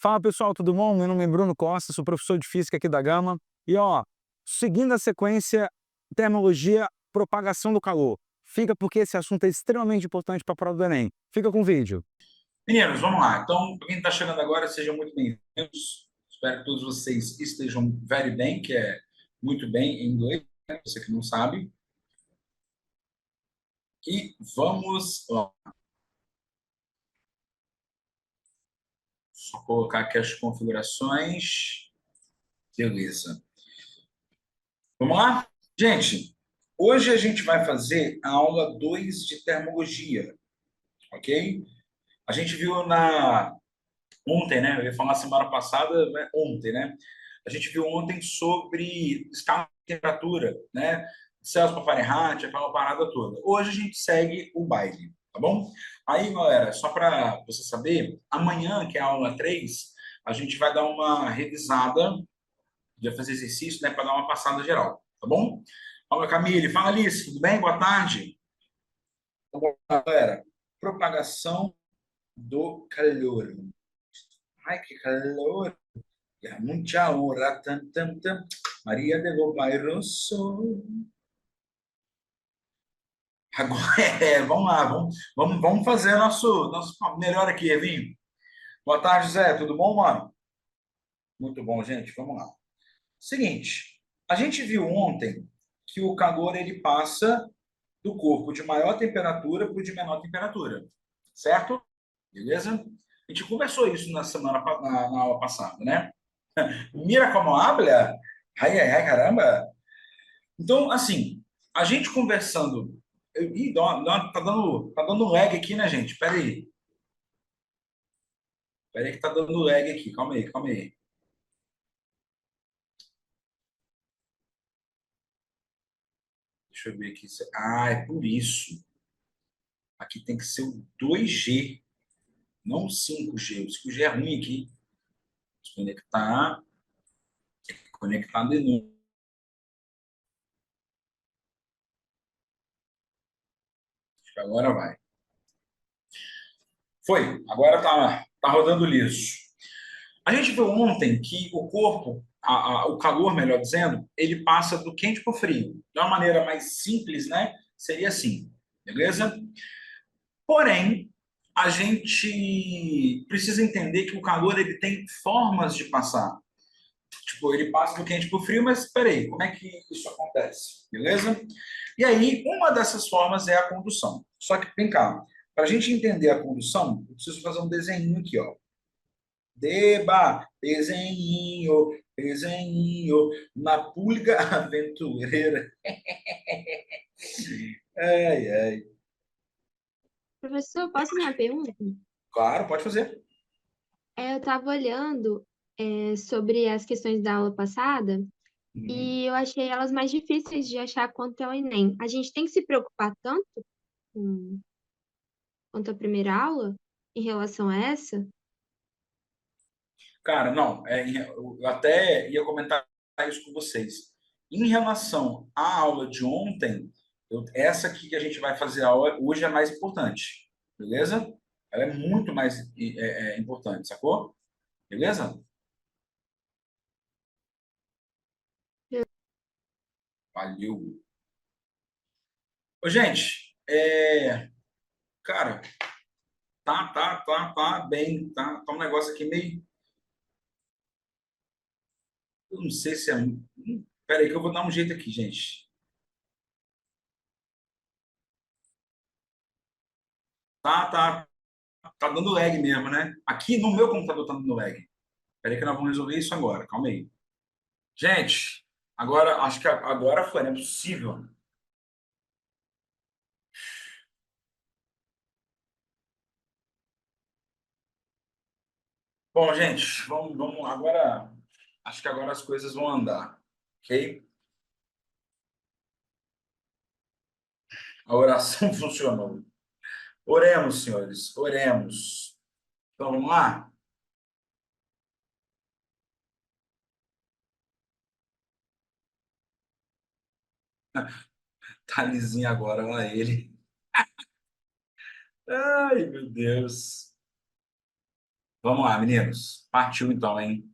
Fala pessoal, tudo bom? Meu nome é Bruno Costa, sou professor de física aqui da Gama. E seguindo a sequência, termologia, propagação do calor. Fica porque esse assunto é extremamente importante para a prova do Enem. Fica com o vídeo. Meninos, vamos lá. Então, para quem está chegando agora, sejam muito bem-vindos. Espero que todos vocês estejam very bem, que é muito bem em inglês, né? Você que não sabe. E vamos lá. Só colocar aqui as configurações. Beleza. Vamos lá? Gente, hoje a gente vai fazer a aula 2 de termologia, ok? A gente viu ontem, né? Eu ia falar semana passada, né? Ontem, né? A gente viu ontem sobre escala de temperatura, né? Celsius para Fahrenheit, aquela parada toda. Hoje a gente segue o baile, tá bom? Aí, galera, só para você saber, amanhã, que é a aula 3, a gente vai dar uma revisada, vai fazer exercício, né? Para dar uma passada geral, tá bom? Fala, Camille. Fala, Alice. Tudo bem? Boa tarde. Então, galera, propagação do calor. Ai, que calor! Ya mucha hora, tan, tan, tan. Maria de lo Rosso. Agora, vamos lá, vamos fazer nosso melhor aqui, Evinho. Boa tarde, Zé. Tudo bom, mano? Muito bom, gente. Vamos lá. Seguinte, a gente viu ontem que o calor ele passa do corpo de maior temperatura para o de menor temperatura, certo? Beleza? A gente conversou isso na aula passada, né? Mira como habla. Ai, ai, ai, caramba. Então, assim, a gente conversando. Ih, tá dando lag aqui, né, gente? Pera aí. Pera aí que tá dando lag aqui. Calma aí, calma aí. Deixa eu ver aqui. Ah, é por isso. Aqui tem que ser o 2G, não o 5G. O 5G é ruim aqui. Desconectar. Conectar de novo. Acho que agora vai. Foi. Agora tá rodando liso. A gente viu ontem que o corpo, o calor, melhor dizendo, ele passa do quente para o frio. De uma maneira mais simples, né? Seria assim, beleza? Porém, a gente precisa entender que o calor ele tem formas de passar. Tipo, ele passa do quente para o frio, mas espera aí, como é que isso acontece? Beleza? E aí, uma dessas formas é a condução. Só que, vem cá, para a gente entender a condução, eu preciso fazer um desenho aqui, ó. Deba, desenho, desenho, na pulga aventureira. Ai, ai. Professor, posso fazer uma pergunta? Claro, pode fazer. Eu estava olhando sobre as questões da aula passada Uhum. e eu achei elas mais difíceis de achar quanto ao Enem. A gente tem que se preocupar tanto com, quanto à primeira aula em relação a essa? Cara, não, eu até ia comentar isso com vocês. Em relação à aula de ontem, essa aqui que a gente vai fazer a aula hoje é mais importante, beleza? Ela é muito mais importante, sacou? Beleza? Valeu. Ô, gente, cara, tá bem, tá um negócio aqui meio. Eu não sei se é. Pera aí que eu vou dar um jeito aqui, gente. Tá, tá dando lag mesmo, né? Aqui no meu computador tá dando lag. Pera aí que nós vamos resolver isso agora, calma aí. Gente, agora, acho que agora foi, não é possível. Bom, gente, vamos agora. Acho que agora as coisas vão andar, ok? A oração funcionou. Oremos, senhores, oremos. Então vamos lá? Tá lisinho agora, olha ele. Ai, meu Deus. Vamos lá, meninos. Partiu então, hein?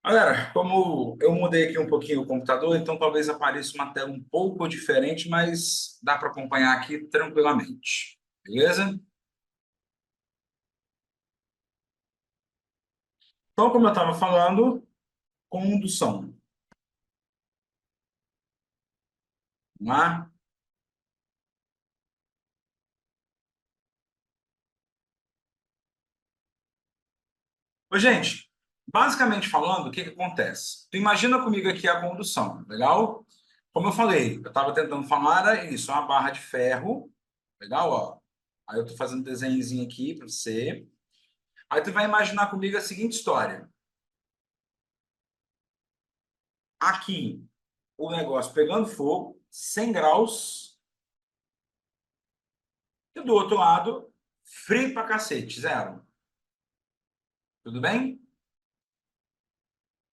Galera, como eu mudei aqui um pouquinho o computador, então talvez apareça uma tela um pouco diferente, mas dá para acompanhar aqui tranquilamente. Beleza? Então, como eu estava falando, condução. Vamos lá? Ô, gente, basicamente falando, o que que acontece? Tu imagina comigo aqui a condução, legal? Como eu falei, eu estava tentando falar, era isso, uma barra de ferro, legal, ó. Aí eu estou fazendo um desenhozinho aqui para você. Aí tu vai imaginar comigo a seguinte história. Aqui, o negócio pegando fogo, 100 graus, e do outro lado, frio pra cacete, zero. Tudo bem?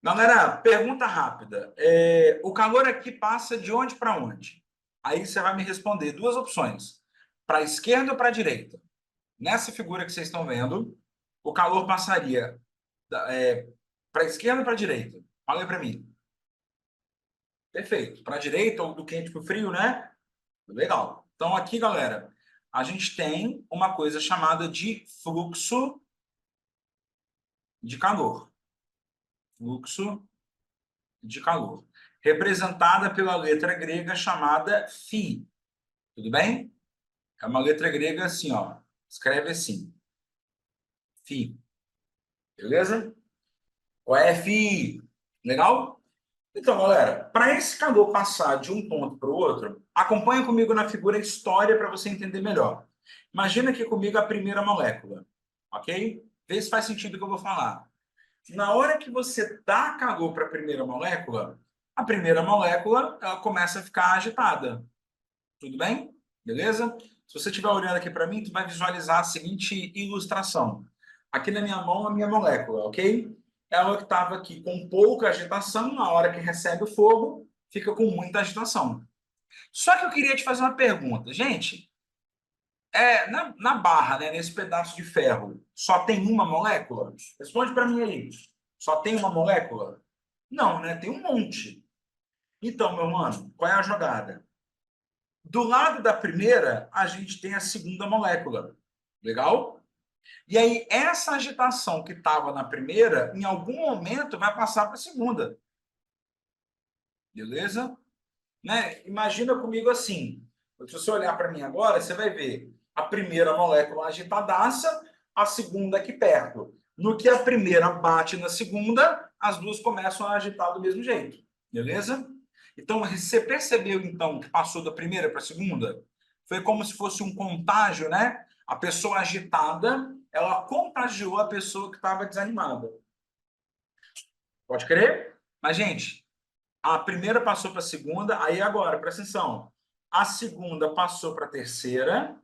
Galera, pergunta rápida. O calor aqui passa de onde para onde? Aí você vai me responder duas opções. Para a esquerda ou para a direita? Nessa figura que vocês estão vendo, o calor passaria para a esquerda ou para a direita? Fala aí para mim. Perfeito. Para a direita ou do quente para o frio, né? Legal. Então aqui, galera, a gente tem uma coisa chamada de fluxo de calor. Fluxo de calor. Representada pela letra grega chamada φ. Tudo bem? É uma letra grega assim, ó. Escreve assim. Φ. Beleza? O F. Legal? Então, galera, para esse calor passar de um ponto para o outro, acompanha comigo na figura história para você entender melhor. Imagina aqui comigo a primeira molécula, ok? Vê se faz sentido o que eu vou falar. Na hora que você dá calor para a primeira molécula ela começa a ficar agitada. Tudo bem? Beleza? Se você estiver olhando aqui para mim, tu vai visualizar a seguinte ilustração. Aqui na minha mão, a minha molécula, ok? Ela que estava aqui com pouca agitação, na hora que recebe o fogo, fica com muita agitação. Só que eu queria te fazer uma pergunta. Gente, na barra, né, nesse pedaço de ferro, só tem uma molécula? Responde para mim aí. Só tem uma molécula? Não, né? Tem um monte. Então, meu mano, qual é a jogada? Do lado da primeira, a gente tem a segunda molécula. Legal? E aí, essa agitação que estava na primeira, em algum momento vai passar para a segunda. Beleza? Né? Imagina comigo assim. Se você olhar para mim agora, você vai ver a primeira molécula agitadaça, a segunda aqui perto. No que a primeira bate na segunda, as duas começam a agitar do mesmo jeito. Beleza? Então, você percebeu, então, que passou da primeira para a segunda? Foi como se fosse um contágio, né? A pessoa agitada, ela contagiou a pessoa que estava desanimada. Pode crer? Mas, gente, a primeira passou para a segunda, aí agora, presta atenção. A segunda passou para a terceira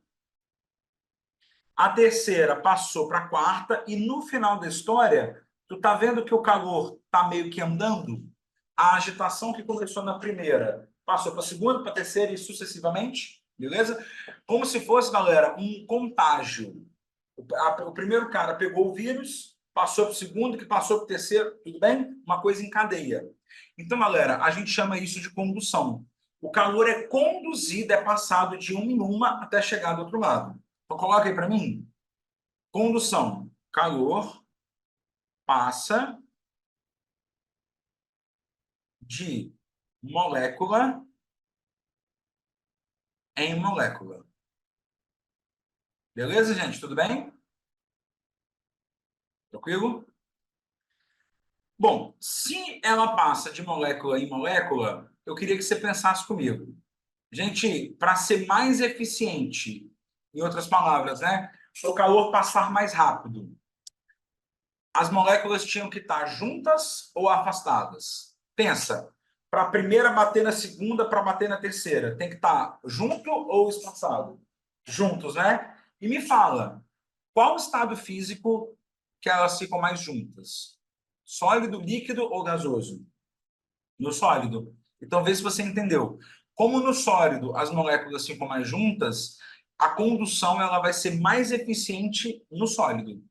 passou para a quarta, e no final da história, tu tá vendo que o calor tá meio que andando? A agitação que começou na primeira passou para a segunda, para a terceira e sucessivamente, beleza? Como se fosse, galera, um contágio. O primeiro cara pegou o vírus, passou para o segundo, que passou para o terceiro, tudo bem? Uma coisa em cadeia. Então, galera, a gente chama isso de condução. O calor é conduzido, é passado de uma em uma até chegar do outro lado. Então, coloca aí para mim. Condução. Calor passa de molécula em molécula. Beleza, gente? Tudo bem? Tranquilo? Bom, se ela passa de molécula em molécula, eu queria que você pensasse comigo. Gente, para ser mais eficiente, em outras palavras, né? Para o calor passar mais rápido, as moléculas tinham que estar juntas ou afastadas? Pensa, para a primeira bater na segunda, para bater na terceira, tem que estar junto ou espaçado? Juntos, né? E me fala, qual o estado físico que elas ficam mais juntas? Sólido, líquido ou gasoso? No sólido. Então, vê se você entendeu. Como no sólido as moléculas ficam mais juntas, a condução ela vai ser mais eficiente no sólido.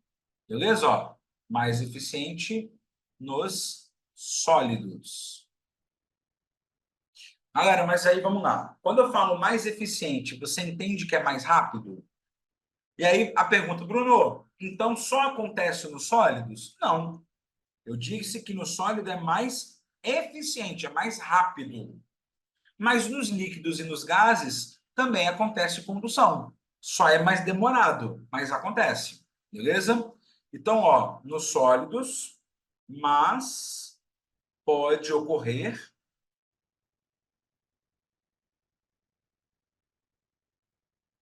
Beleza? Ó, mais eficiente nos sólidos. Galera, mas aí vamos lá. Quando eu falo mais eficiente, você entende que é mais rápido? E aí a pergunta, Bruno, então só acontece nos sólidos? Não. Eu disse que no sólido é mais eficiente, é mais rápido. Mas nos líquidos e nos gases também acontece condução. Só é mais demorado, mas acontece. Beleza? Então, ó, nos sólidos, mas pode ocorrer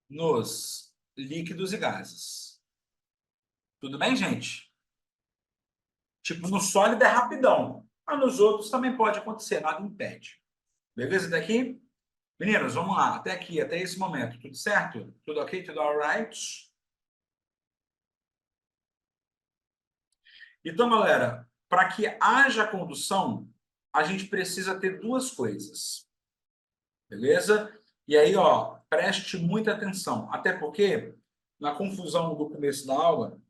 nos líquidos e gases. Tudo bem, gente? Tipo, no sólido é rapidão, mas nos outros também pode acontecer, nada impede. Beleza daqui? Meninos, vamos lá. Até aqui, até esse momento. Tudo certo? Tudo ok? Tudo alright? Então, galera, para que haja condução, a gente precisa ter duas coisas. Beleza? E aí, ó, preste muita atenção. Até porque, na confusão do começo da aula,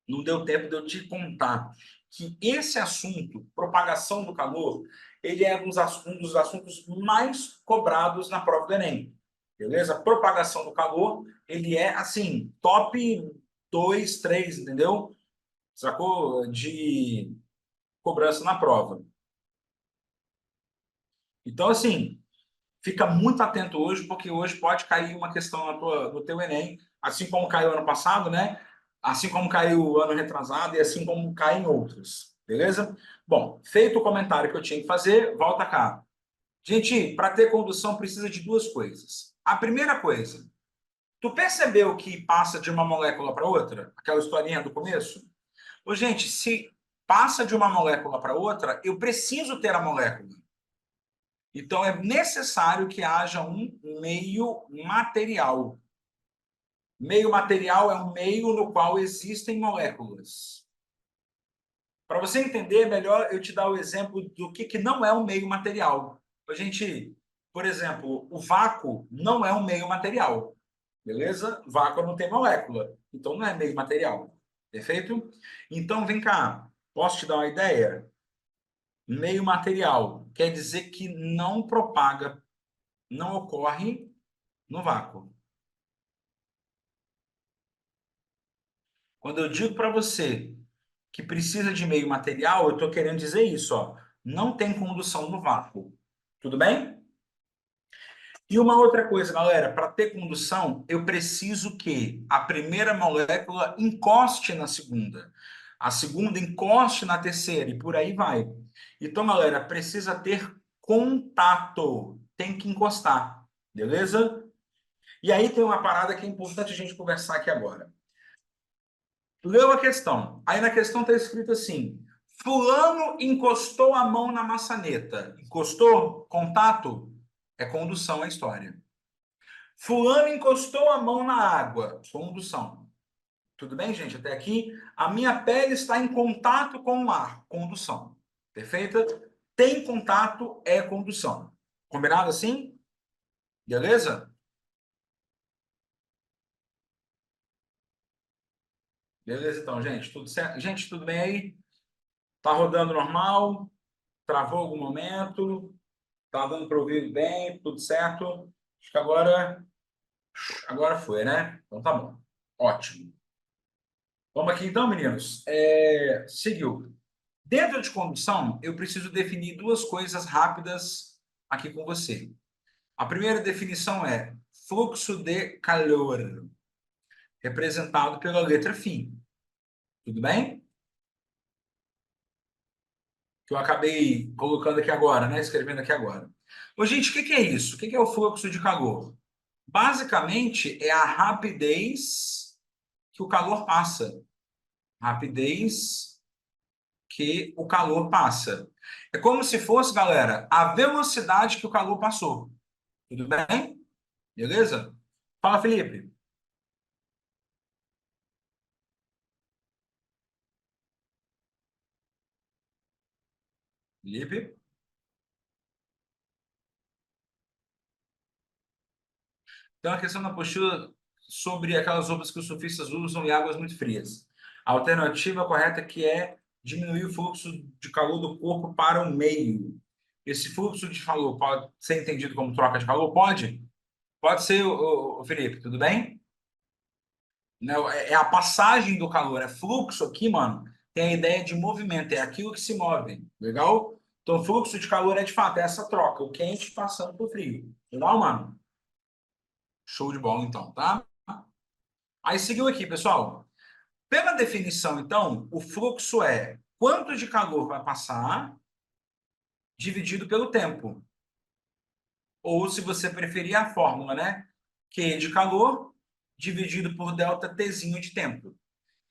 não deu tempo de eu te contar que esse assunto, propagação do calor, ele é um dos assuntos mais cobrados na prova do Enem. Beleza? Propagação do calor, ele é, assim, top 2, 3, entendeu? Sacou? De cobrança na prova. Então, assim, fica muito atento hoje, porque hoje pode cair uma questão no teu Enem, assim como caiu ano passado, né? Assim como caiu o ano retrasado e assim como cai em outros. Beleza? Bom, feito o comentário que eu tinha que fazer, volta cá. Gente, para ter condução precisa de duas coisas. A primeira coisa, tu percebeu que passa de uma molécula para outra? Aquela historinha do começo? Ô, gente, se passa de uma molécula para outra, eu preciso ter a molécula. Então, é necessário que haja um meio material. Meio material é um meio no qual existem moléculas. Para você entender melhor, eu te dar o exemplo do que não é um meio material. A gente, por exemplo, o vácuo não é um meio material. Beleza? Vácuo não tem molécula. Então, não é meio material. Perfeito? Então, vem cá. Posso te dar uma ideia? Meio material quer dizer que não propaga, não ocorre no vácuo. Quando eu digo para você que precisa de meio material, eu estou querendo dizer isso, ó. Não tem condução no vácuo. Tudo bem? E uma outra coisa, galera, para ter condução, eu preciso que a primeira molécula encoste na segunda, a segunda encoste na terceira e por aí vai. Então, galera, precisa ter contato, tem que encostar, beleza? E aí tem uma parada que é importante a gente conversar aqui agora. Leu a questão. Aí na questão está escrito assim: Fulano encostou a mão na maçaneta. Encostou? Contato? É condução a história. Fulano encostou a mão na água. Condução. Tudo bem, gente? Até aqui. A minha pele está em contato com o ar. Condução. Perfeita? Tem contato é condução. Combinado assim? Beleza? Beleza, então, gente. Tudo certo? Gente, tudo bem aí? Tá rodando normal? Travou algum momento? Tá dando para ouvir bem? Tudo certo? Acho que agora foi, né? Então tá bom. Ótimo. Vamos aqui então, meninos. Seguiu. Dentro de condução, eu preciso definir duas coisas rápidas aqui com você. A primeira definição é fluxo de calor, representado pela letra φ. Tudo bem? Que eu acabei colocando aqui agora, né? Escrevendo aqui agora. Ô, gente, o que é isso? O que é o fluxo de calor? Basicamente, é a rapidez que o calor passa. Rapidez que o calor passa. É como se fosse, galera, a velocidade que o calor passou. Tudo bem? Beleza? Fala, Felipe. Felipe? Tem uma questão na postura sobre aquelas roupas que os surfistas usam em águas muito frias. A alternativa correta que é diminuir o fluxo de calor do corpo para o meio. Esse fluxo de calor pode ser entendido como troca de calor? Pode? Pode ser, Felipe, tudo bem? Não, é a passagem do calor, é fluxo aqui, mano. Tem a ideia de movimento, é aquilo que se move, legal? Então, fluxo de calor é de fato essa troca, o quente passando pro frio. Legal, mano? Show de bola, então, tá? Aí seguiu aqui, pessoal. Pela definição, então, o fluxo é quanto de calor vai passar dividido pelo tempo. Ou, se você preferir, a fórmula, né? Q de calor dividido por delta Tzinho de tempo.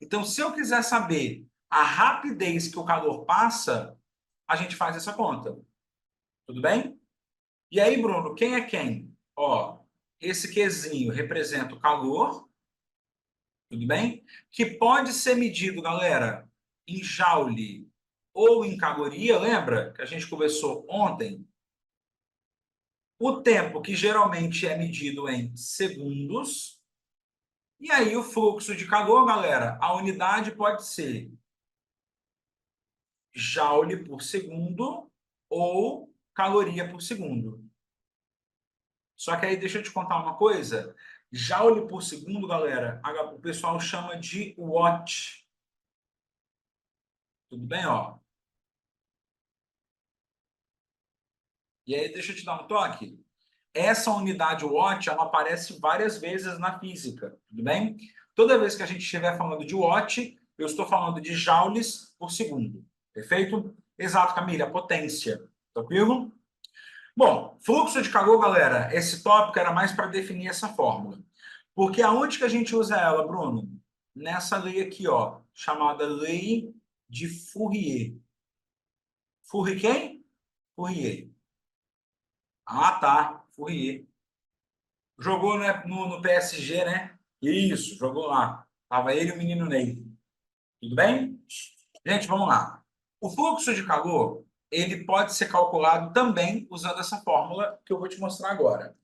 Então, se eu quiser saber a rapidez que o calor passa, a gente faz essa conta. Tudo bem? E aí, Bruno, quem é quem? Ó, esse Qzinho representa o calor, tudo bem? Que pode ser medido, galera, em joule ou em caloria, lembra que a gente conversou ontem? O tempo, que geralmente é medido em segundos. E aí, o fluxo de calor, galera, a unidade pode ser joule por segundo ou caloria por segundo. Só que aí deixa eu te contar uma coisa. Joule por segundo, galera, o pessoal chama de watt. Tudo bem, ó? E aí deixa eu te dar um toque. Essa unidade watt, ela aparece várias vezes na física, tudo bem? Toda vez que a gente estiver falando de watt, eu estou falando de joules por segundo. Perfeito? Exato, Camila, potência. Tranquilo? Bom, fluxo de calor, galera, esse tópico era mais para definir essa fórmula. Porque aonde que a gente usa ela, Bruno? Nessa lei aqui, ó, chamada lei de Fourier. Fourier quem? Fourier. Ah, tá, Fourier. Jogou, né, no PSG, né? Isso, jogou lá. Tava ele e o menino Ney. Tudo bem? Gente, vamos lá. O fluxo de calor, ele pode ser calculado também usando essa fórmula que eu vou te mostrar agora.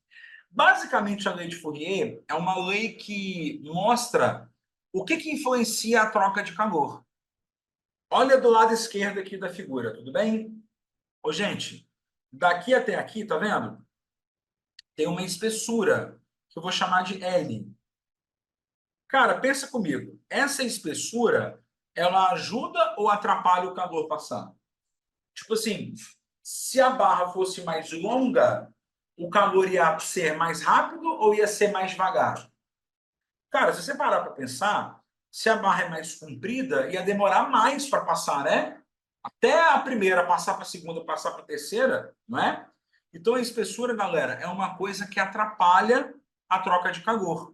Basicamente, a lei de Fourier é uma lei que mostra o que influencia a troca de calor. Olha do lado esquerdo aqui da figura, tudo bem? Ô, gente, daqui até aqui, tá vendo? Tem uma espessura que eu vou chamar de L. Cara, pensa comigo. Essa espessura, ela ajuda ou atrapalha o calor passar? Tipo assim, se a barra fosse mais longa, o calor ia ser mais rápido ou ia ser mais devagar? Cara, se você parar para pensar, se a barra é mais comprida, ia demorar mais para passar, né? Até a primeira passar para a segunda, passar para a terceira, não é? Então a espessura, galera, é uma coisa que atrapalha a troca de calor.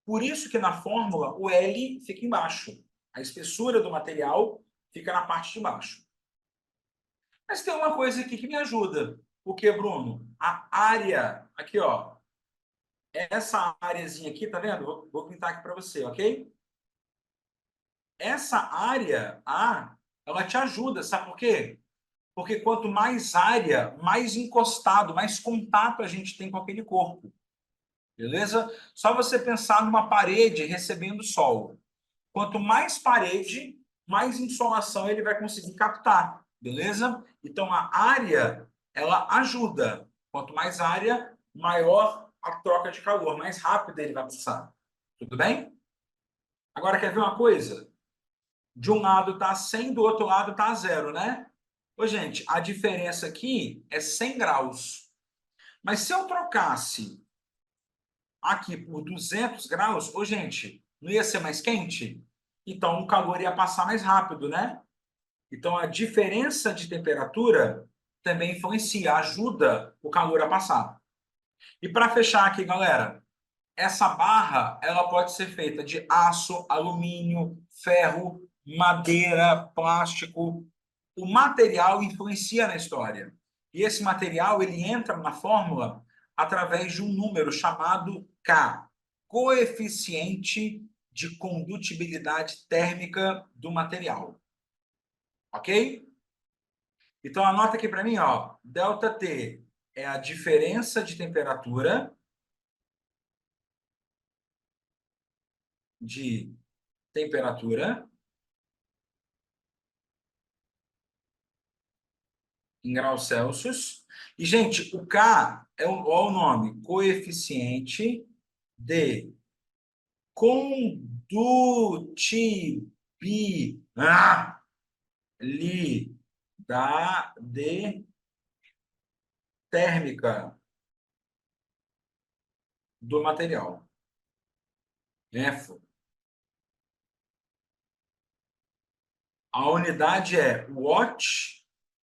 Por isso que na fórmula o L fica embaixo. A espessura do material fica na parte de baixo. Mas tem uma coisa aqui que me ajuda. O que, Bruno? A área. Aqui, ó. Essa áreazinha aqui, tá vendo? Vou pintar aqui para você, ok? Essa área A, ela te ajuda, sabe por quê? Porque quanto mais área, mais encostado, mais contato a gente tem com aquele corpo. Beleza? Só você pensar numa parede recebendo sol. Quanto mais parede, mais insolação ele vai conseguir captar. Beleza? Então a área, ela ajuda. Quanto mais área, maior a troca de calor, mais rápido ele vai passar. Tudo bem? Agora quer ver uma coisa? De um lado está 100, do outro lado está 0, né? Ô, gente, a diferença aqui é 100 graus. Mas se eu trocasse aqui por 200 graus, ô, gente, não ia ser mais quente? Então o calor ia passar mais rápido, né? Então a diferença de temperatura também influencia, ajuda o calor a passar. E para fechar aqui, galera, essa barra ela pode ser feita de aço, alumínio, ferro, madeira, plástico. O material influencia na história. E esse material ele entra na fórmula através de um número chamado K, coeficiente de condutibilidade térmica do material. Ok? Então anota aqui para mim, ó, ΔT é a diferença de temperatura em graus Celsius. E, gente, o K é olha o nome, coeficiente de condutibilidade térmica do material. F. A unidade é watt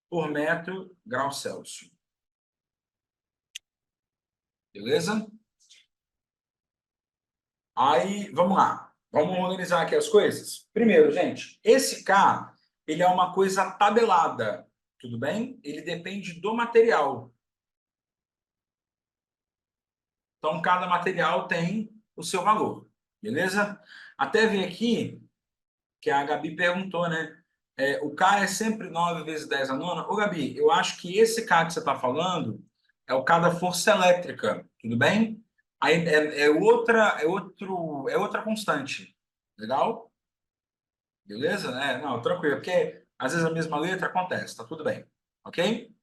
por metro grau Celsius. Beleza? Aí, vamos lá. Vamos organizar aqui as coisas? Primeiro, gente, esse K, ele é uma coisa tabelada, tudo bem? Ele depende do material. Então, cada material tem o seu valor, beleza? Até vem aqui, que a Gabi perguntou, né? O K é sempre 9 vezes 10 a nona. Ô, Gabi, eu acho que esse K que você está falando é o K da força elétrica, tudo bem? Aí é outra constante. Legal? Beleza? Não, tranquilo, porque às vezes a mesma letra acontece, tá tudo bem. Ok?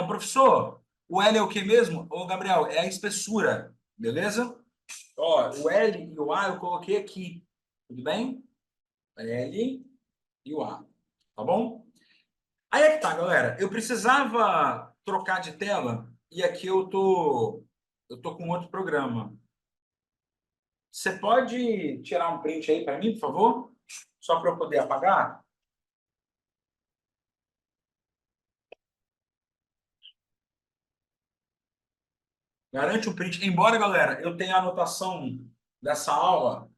Professor, o L é o que mesmo? Ô, Gabriel, é a espessura, beleza? Ó, o L e o A eu coloquei aqui, tudo bem? L e o A, tá bom? Aí é que tá, galera. Eu precisava trocar de tela e aqui eu tô com outro programa. Você pode tirar um print aí para mim, por favor? Só para eu poder apagar? Garante um print. Embora, galera, eu tenha anotação dessa aula,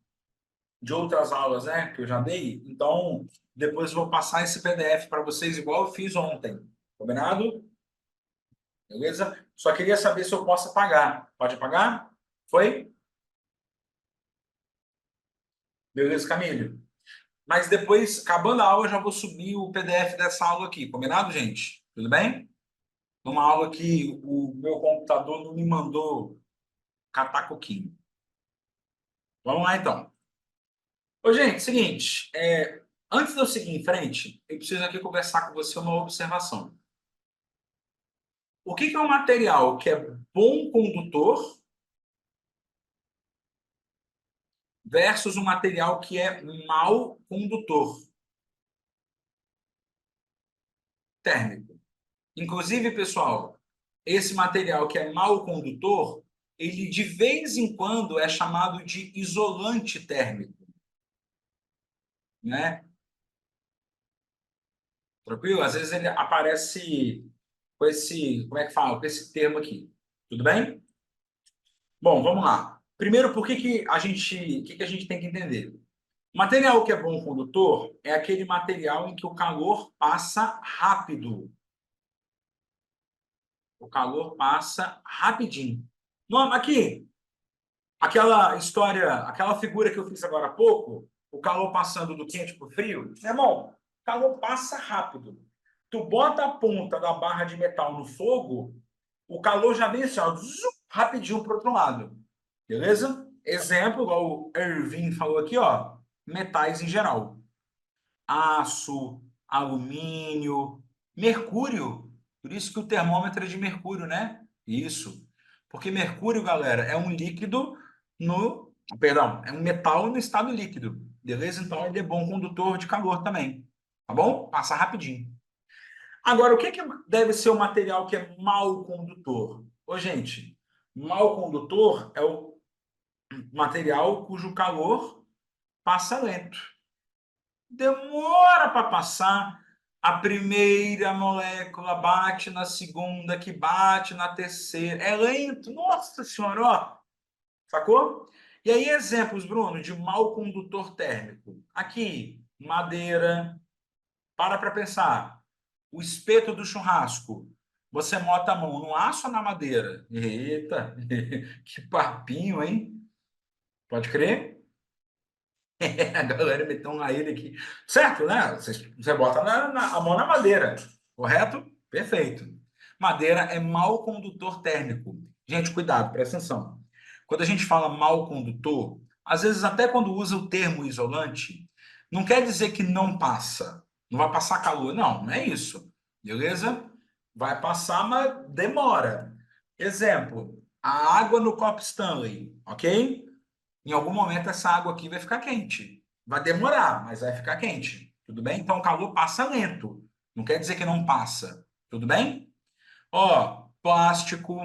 de outras aulas, né, que eu já dei, então depois eu vou passar esse PDF para vocês, igual eu fiz ontem. Combinado? Beleza? Só queria saber se eu posso apagar. Pode apagar? Foi? Beleza, Camille? Mas depois, acabando a aula, eu já vou subir o PDF dessa aula aqui. Combinado, gente? Tudo bem? Uma aula que o meu computador não me mandou catar coquinho. Vamos lá, então. Ô, gente, seguinte. Antes de eu seguir em frente, eu preciso aqui conversar com você uma observação. O que é um material que é bom condutor versus um material que é mau condutor térmico? Inclusive, pessoal, esse material que é mau condutor, ele de vez em quando é chamado de isolante térmico, né? Tranquilo? Às vezes ele aparece com esse, como é que fala? Com esse termo aqui. Tudo bem? Bom, vamos lá. Primeiro, o que a gente tem que entender? O material que é bom condutor é aquele material em que o calor passa rápido. O calor passa rapidinho. Não, aqui, aquela história, aquela figura que eu fiz agora há pouco, o calor passando do quente para o frio, meu irmão, o calor passa rápido. Tu bota a ponta da barra de metal no fogo, o calor já vem assim, ó, rapidinho para o outro lado. Beleza? Exemplo, igual o Irving falou aqui, ó, metais em geral. Aço, alumínio, mercúrio. Por isso que o termômetro é de mercúrio, né? Isso. Porque mercúrio, galera, é um líquido no... Perdão, é um metal no estado líquido. Beleza? Então ele é bom condutor de calor também. Tá bom? Passa rapidinho. Agora, o que deve ser o material que é mau condutor? Ô, gente, mau condutor é o material cujo calor passa lento. Demora para passar. A primeira molécula bate na segunda, que bate na terceira. É lento. Nossa senhora, ó. Sacou? E aí, exemplos, Bruno, de mau condutor térmico. Aqui, madeira. Para pensar. O espeto do churrasco. Você bota a mão no aço ou na madeira? Eita, que papinho, hein? Pode crer? A galera meteu um ele aqui. Certo, né? Você bota a mão na madeira, correto? Perfeito. Madeira é mau condutor térmico. Gente, cuidado, presta atenção. Quando a gente fala mau condutor, às vezes até quando usa o termo isolante, não quer dizer que não passa, não vai passar calor. Não, não é isso. beleza? Vai passar, mas demora. Exemplo, a água no copo Stanley, ok? Em algum momento essa água aqui vai ficar quente. Vai demorar, mas vai ficar quente. Tudo bem? Então o calor passa lento. Não quer dizer que não passa. Tudo bem? Ó, plástico.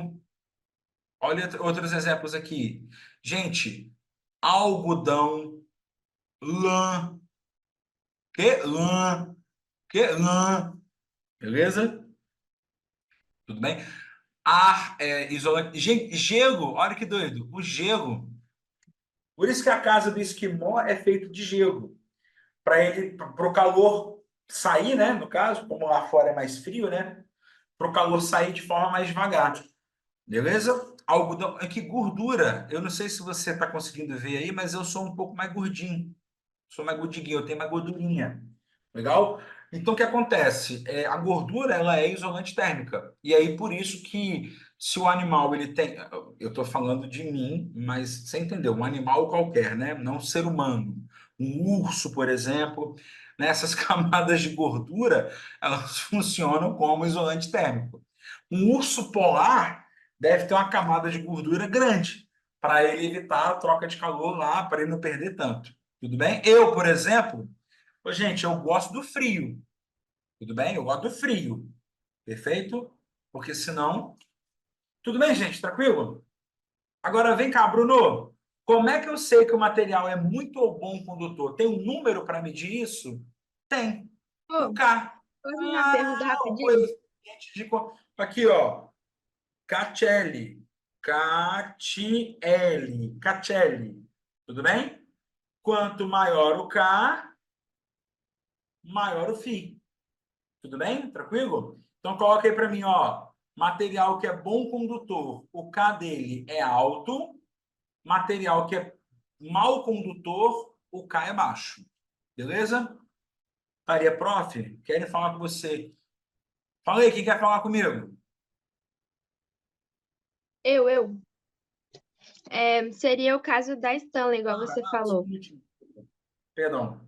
Olha outros exemplos aqui. Gente, algodão, lã. Que? Lã. Que? Lã. Beleza? Tudo bem? Ar, isolante. Gente, gelo. Olha que doido. O gelo. Por isso que a casa do esquimó é feita de gelo. Para ele, para o calor sair, né? No caso, como lá fora é mais frio, né? Para o calor sair de forma mais devagar. Beleza? Algodão. Aqui, gordura. Eu não sei se você está conseguindo ver aí, mas eu sou um pouco mais gordinho. Sou mais gordinho, eu tenho mais gordurinha. Legal? Então, o que acontece? A gordura, ela é isolante térmica. E aí, por isso que se o animal, ele tem... Eu estou falando de mim, mas você entendeu? Um animal qualquer, né? Não um ser humano. Um urso, por exemplo. Né? Essas camadas de gordura, elas funcionam como isolante térmico. Um urso polar deve ter uma camada de gordura grande para ele evitar a troca de calor lá, para ele não perder tanto. Tudo bem? Eu, por exemplo, gente, eu gosto do frio. Tudo bem? Eu gosto do frio. Perfeito? Porque senão. Tudo bem, gente? Tranquilo? Agora vem cá, Bruno. Como é que eu sei que o material é muito ou bom condutor? Tem um número para medir isso? Tem. O Pô, K. posso fazer uma Ah, pergunta rapidinho? coeficiente de. Aqui, ó. Catelli. Catelli. Catelli. Tudo bem? Quanto maior o K, maior o φ. Tudo bem? Tranquilo? Então coloca aí para mim, ó, material que é bom condutor, o K dele é alto, material que é mau condutor, o K é baixo. Beleza? Maria, prof, querem falar com você. Fala aí, quem quer falar comigo? Eu. Seria o caso da Stanley, igual você Ah, só um falou. minutinho. Perdão.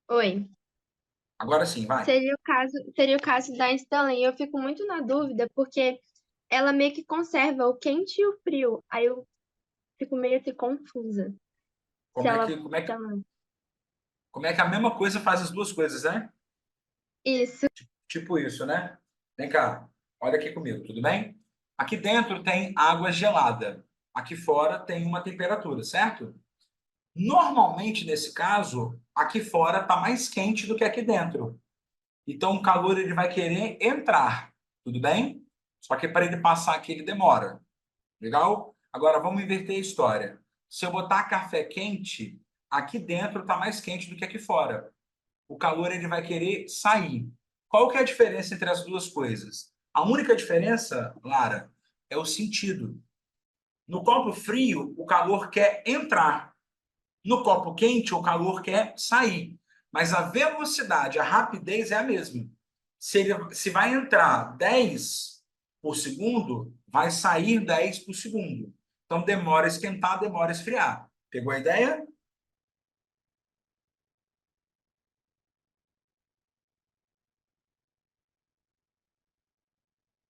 Oi. Agora sim, vai. Seria o caso da Stanley. Eu fico muito na dúvida, porque ela meio que conserva o quente e o frio. Aí eu fico meio assim confusa. Se Como é ela, que, como é se que, ela... como é que a mesma coisa faz as duas coisas, né? Isso. Tipo isso, né? Vem cá, olha aqui comigo, tudo bem? Aqui dentro tem água gelada. Aqui fora tem uma temperatura, certo? Normalmente, nesse caso, aqui fora está mais quente do que aqui dentro. Então, o calor ele vai querer entrar, tudo bem? Só que para ele passar aqui, ele demora. Legal? Agora, vamos inverter a história. Se eu botar café quente, aqui dentro está mais quente do que aqui fora. O calor ele vai querer sair. Qual que é a diferença entre as duas coisas? A única diferença, Lara, é o sentido. No copo frio, o calor quer entrar. No copo quente, o calor quer sair. Mas a velocidade, a rapidez é a mesma. Se vai entrar 10 por segundo, vai sair 10 por segundo. Então demora a esquentar, demora a esfriar. Pegou a ideia?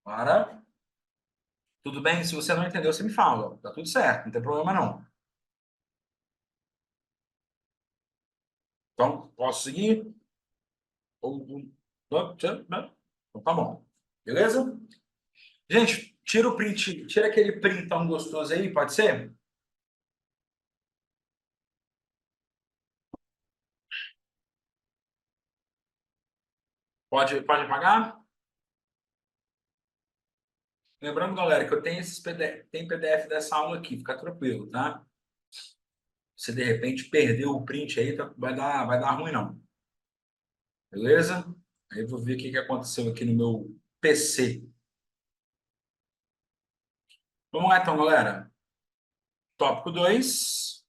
Lara? Tudo bem? Se você não entendeu, você me fala. Tá tudo certo, não tem problema não. Então, posso seguir? Então, tá bom. Beleza? Gente, tira o print, tira aquele printão gostoso aí, pode ser? Pode apagar? Lembrando, galera, que eu tenho esses PDF, tem PDF dessa aula aqui, fica tranquilo, tá? Se de repente perdeu o print aí, vai dar ruim não. Beleza? Aí eu vou ver o que aconteceu aqui no meu PC. Vamos lá então, galera. Tópico 2,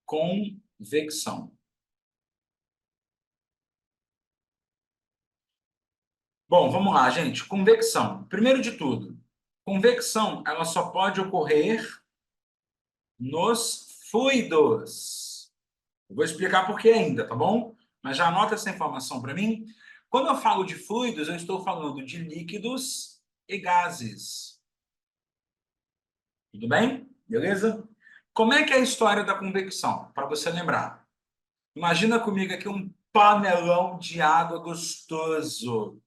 convecção. Bom, vamos lá, gente. Convecção. Primeiro de tudo, convecção ela só pode ocorrer nos fluidos. Eu vou explicar por que ainda, tá bom? Mas já anota essa informação para mim. Quando eu falo de fluidos, eu estou falando de líquidos e gases. Tudo bem? Beleza? Como é que é a história da convecção? Para você lembrar. Imagina comigo aqui um panelão de água gostoso,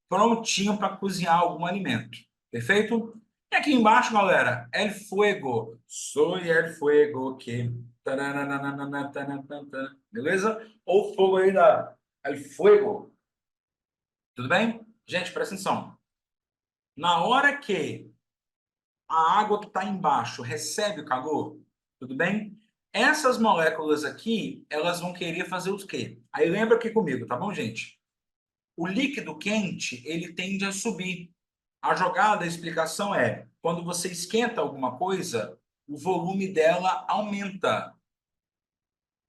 prontinho para cozinhar algum alimento. Perfeito? E aqui embaixo, galera, el fuego. Soy el fuego que... Beleza? Ou o fogo aí da el fuego. Tudo bem? Gente, presta atenção. Na hora que a água que está embaixo recebe o calor, tudo bem? Essas moléculas aqui, elas vão querer fazer o quê? Aí lembra aqui comigo, tá bom, gente? O líquido quente, ele tende a subir. A jogada, a explicação é, quando você esquenta alguma coisa, o volume dela aumenta.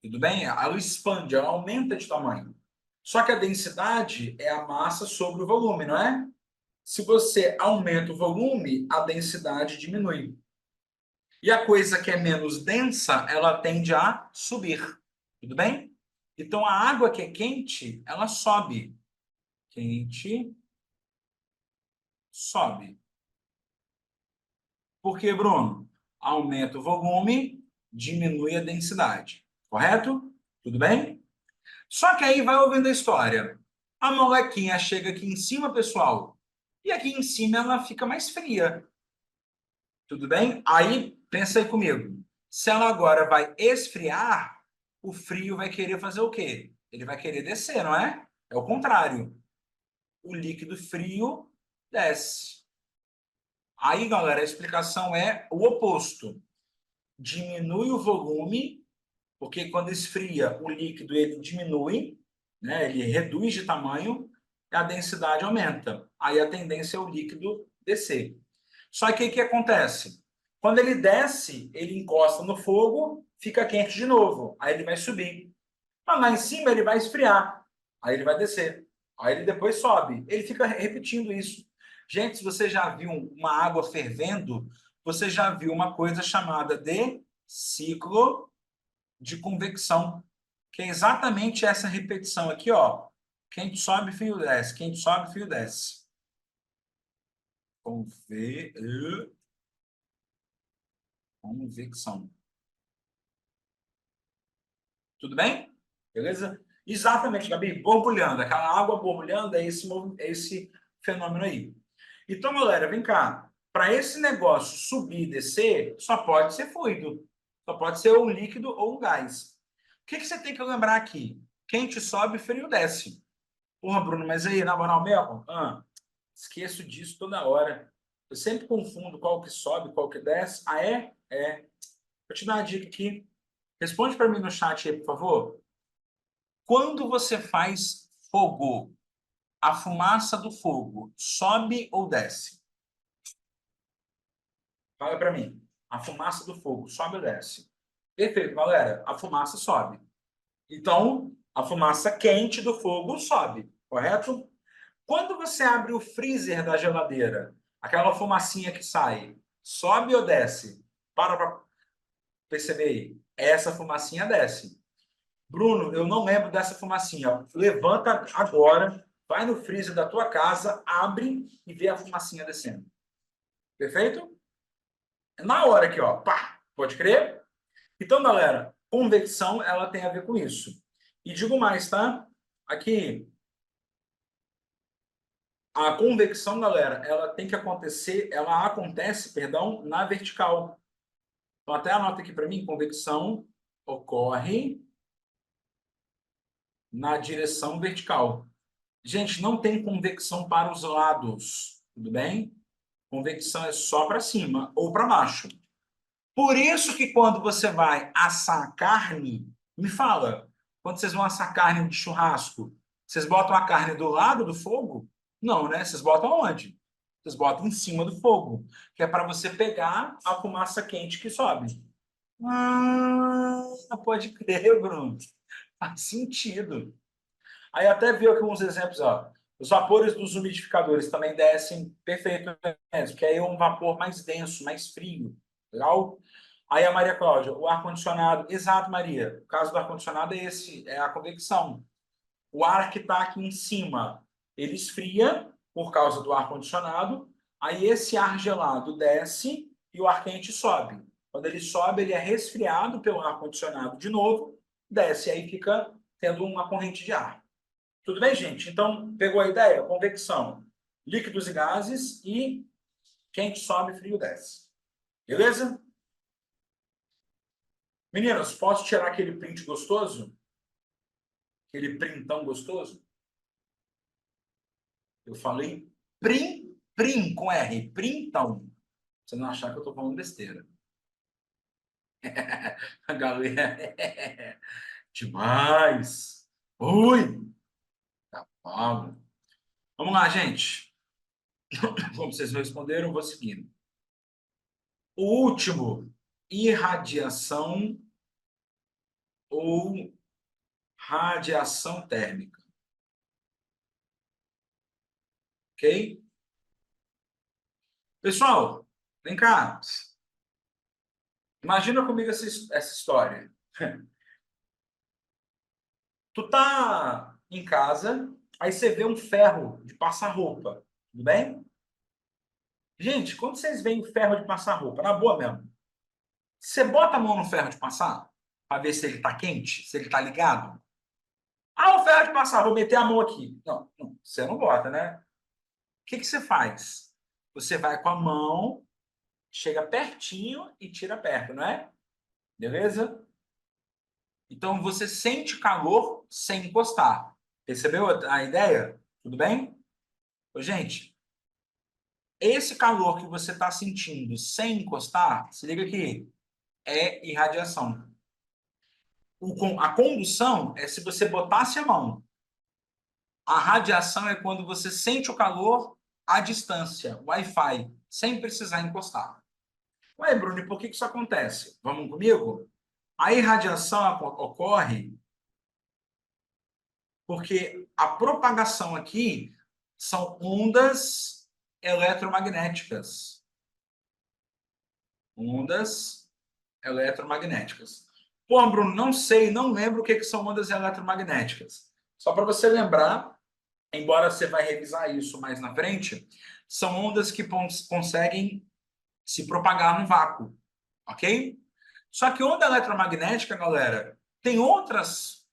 Tudo bem? Ela expande, ela aumenta de tamanho. Só que a densidade é a massa sobre o volume, não é? Se você aumenta o volume, a densidade diminui. E a coisa que é menos densa, ela tende a subir. Tudo bem? Então, a água que é quente, ela sobe. Quente, sobe. Por quê, Bruno? Aumenta o volume, diminui a densidade. Correto? Tudo bem? Só que aí vai ouvindo a história. A molequinha chega aqui em cima, pessoal, e aqui em cima ela fica mais fria. Tudo bem? Aí, pensa aí comigo. Se ela agora vai esfriar, o frio vai querer fazer o quê? Ele vai querer descer, não é? É o contrário. O líquido frio desce. Aí, galera, a explicação é o oposto. Diminui o volume, porque quando esfria, o líquido ele diminui, né? Ele reduz de tamanho e a densidade aumenta. Aí a tendência é o líquido descer. Só que o que acontece? Quando ele desce, ele encosta no fogo, fica quente de novo. Aí ele vai subir. Mas lá em cima ele vai esfriar. Aí ele vai descer. Aí ele depois sobe. Ele fica repetindo isso. Gente, se você já viu uma água fervendo, você já viu uma coisa chamada de ciclo de convecção, que é exatamente essa repetição aqui, ó. Quente sobe, frio desce. Quente sobe, frio desce. Convecção. Tudo bem? Beleza? Exatamente, Gabi. Borbulhando. Aquela água borbulhando é esse fenômeno aí. Então, galera, vem cá. Para esse negócio subir e descer, só pode ser fluido. Só pode ser um líquido ou um gás. O que você tem que lembrar aqui? Quente sobe, frio desce. Porra, Bruno, mas aí, na moral mesmo? Esqueço disso toda hora. Eu sempre confundo qual que sobe, qual que desce. Ah, é? É. Vou te dar uma dica aqui. Responde para mim no chat aí, por favor. Quando você faz fogo, a fumaça do fogo sobe ou desce? Fala para mim. A fumaça do fogo sobe ou desce? Perfeito, galera. A fumaça sobe. Então, a fumaça quente do fogo sobe, correto? Quando você abre o freezer da geladeira, aquela fumacinha que sai, sobe ou desce? Para perceber aí. Essa fumacinha desce. Bruno, eu não lembro dessa fumacinha. Levanta agora, vai no freezer da tua casa, abre e vê a fumacinha descendo. Perfeito? Na hora aqui, ó. Pá, pode crer? Então, galera, convecção, ela tem a ver com isso. E digo mais, tá? Aqui, a convecção, galera, ela tem que acontecer, ela acontece, perdão, na vertical. Então, até anota aqui para mim, convecção ocorre na direção vertical. Gente, não tem convecção para os lados, tudo bem? Convecção é só para cima ou para baixo. Por isso que quando você vai assar carne, me fala, quando vocês vão assar carne de churrasco, vocês botam a carne do lado do fogo? Não, né? Vocês botam onde? Vocês botam em cima do fogo, que é para você pegar a fumaça quente que sobe. Pode crer, Bruno. Faz sentido. Aí até viu aqui uns exemplos, ó. Os vapores dos umidificadores também descem perfeito, porque aí é um vapor mais denso, mais frio. Legal? Aí a Maria Cláudia, o ar-condicionado. Exato, Maria. O caso do ar-condicionado é esse, é a convecção. O ar que está aqui em cima, ele esfria por causa do ar-condicionado. Aí esse ar gelado desce e o ar quente sobe. Quando ele sobe, ele é resfriado pelo ar-condicionado de novo, desce, aí fica tendo uma corrente de ar. Tudo bem, gente? Então, pegou a ideia? Convecção. Líquidos e gases e quente sobe, frio desce. Beleza? Meninas, posso tirar aquele print gostoso? Aquele printão gostoso? Eu falei prim com R, printão. Você não achar que eu tô falando besteira. A galera, demais. Ui, tá bom. Vamos lá, gente. Como vocês responderam, eu vou seguindo. O último, irradiação ou radiação térmica. Ok? Pessoal, vem cá. Imagina comigo essa história. Tu tá em casa, aí você vê um ferro de passar roupa. Tudo bem? Gente, quando vocês veem ferro de passar roupa, na boa mesmo, você bota a mão no ferro de passar para ver se ele tá quente, se ele tá ligado? Ah, o ferro de passar, vou meter a mão aqui. Não, você não bota, né? O que você faz? Você vai com a mão, chega pertinho e tira perto, não é? Beleza? Então você sente calor sem encostar. Percebeu a ideia? Tudo bem? Ô, gente, esse calor que você está sentindo sem encostar, se liga aqui, é irradiação. A condução é se você botasse a mão. A radiação é quando você sente o calor à distância, Wi-Fi, sem precisar encostar. Ué, Bruno, e por que isso acontece? Vamos comigo? A irradiação ocorre porque a propagação aqui são ondas eletromagnéticas. Ondas eletromagnéticas. Pô, Bruno, não sei, não lembro o que são ondas eletromagnéticas. Só para você lembrar, embora você vai revisar isso mais na frente, são ondas que conseguem se propagar no vácuo, ok? Só que onda eletromagnética, galera, tem outras,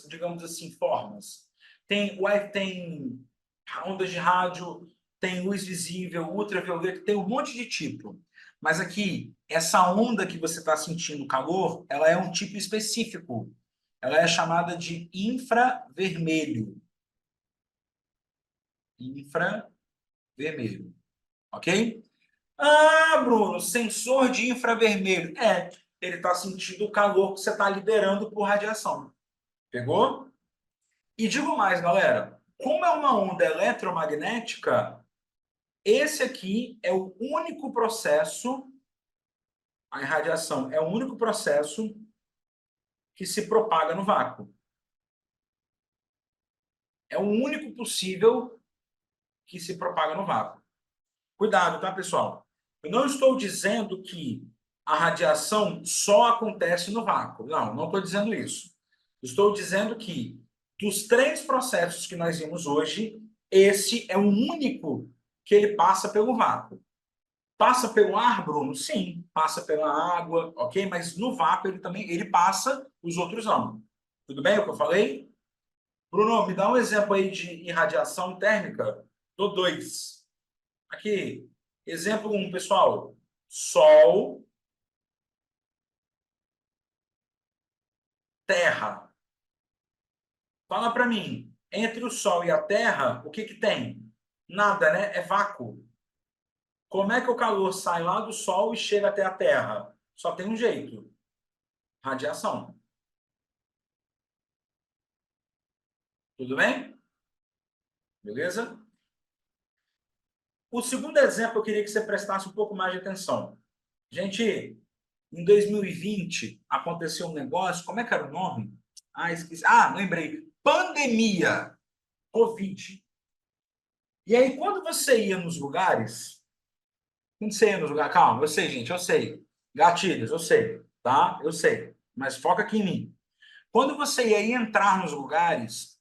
digamos assim, formas. Tem ondas de rádio, tem luz visível, ultravioleta, tem um monte de tipo. Mas aqui, essa onda que você está sentindo calor, ela é um tipo específico. Ela é chamada de infravermelho. Infravermelho. Ok? Ah, Bruno, sensor de infravermelho. Ele está sentindo o calor que você está liberando por radiação. Pegou? E digo mais, galera. Como é uma onda eletromagnética, esse aqui é o único processo, a irradiação é o único processo que se propaga no vácuo. É o único possível que se propaga no vácuo. Cuidado, tá, pessoal? Eu não estou dizendo que a radiação só acontece no vácuo. Não estou dizendo isso. Estou dizendo que, dos 3 processos que nós vimos hoje, esse é o único que ele passa pelo vácuo. Passa pelo ar, Bruno? Sim, passa pela água, ok? Mas no vácuo ele passa, os outros não. Tudo bem o que eu falei? Bruno, me dá um exemplo aí de irradiação térmica. Dou 2. Aqui, exemplo 1, pessoal. Sol, terra. Fala para mim, entre o Sol e a Terra, o que tem? Nada, né? É vácuo. Como é que o calor sai lá do Sol e chega até a Terra? Só tem um jeito. Radiação. Tudo bem? Beleza? O segundo exemplo, eu queria que você prestasse um pouco mais de atenção. Gente, em 2020, aconteceu um negócio, como é que era o nome? Ah, esqueci. Ah, lembrei. Pandemia. Covid. E aí, quando você ia nos lugares, calma, eu sei, gente, eu sei. Gatilhos, eu sei, tá? Eu sei. Mas foca aqui em mim. Quando você ia entrar nos lugares,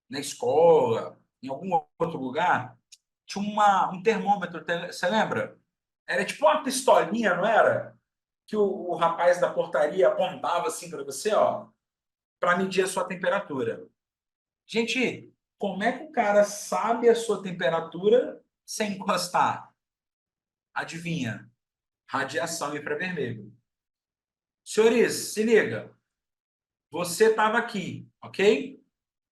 na escola, em algum outro lugar, tinha um termômetro, você lembra? Era tipo uma pistolinha, não era? Que o rapaz da portaria apontava assim para você, ó, para medir a sua temperatura. Gente, como é que o cara sabe a sua temperatura sem encostar? Adivinha? Radiação infravermelho. Senhores, se liga. Você estava aqui, ok?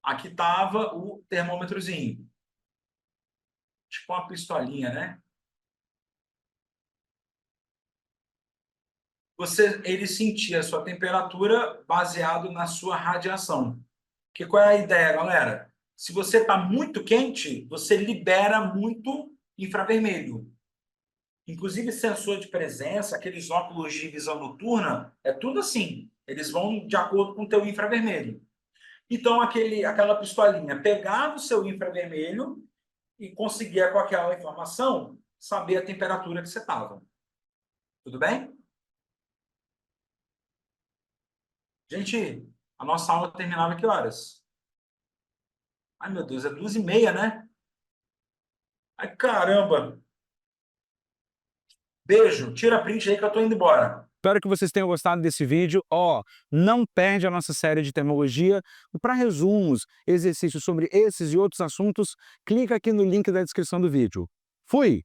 Aqui estava o termômetrozinho. Tipo uma pistolinha, né? Ele sentia a sua temperatura baseado na sua radiação. Que qual é a ideia, galera? Se você está muito quente, você libera muito infravermelho. Inclusive sensor de presença, aqueles óculos de visão noturna, é tudo assim. Eles vão de acordo com o teu infravermelho. Então, aquela pistolinha pegava o seu infravermelho e conseguia, com aquela informação, saber a temperatura que você estava. Tudo bem? Gente, a nossa aula terminava que horas? Ai, meu Deus, é 2h30, né? Ai, caramba! Beijo, tira print aí que eu tô indo embora. Espero que vocês tenham gostado desse vídeo. Não perde a nossa série de termologia. Para resumos, exercícios sobre esses e outros assuntos, clica aqui no link da descrição do vídeo. Fui!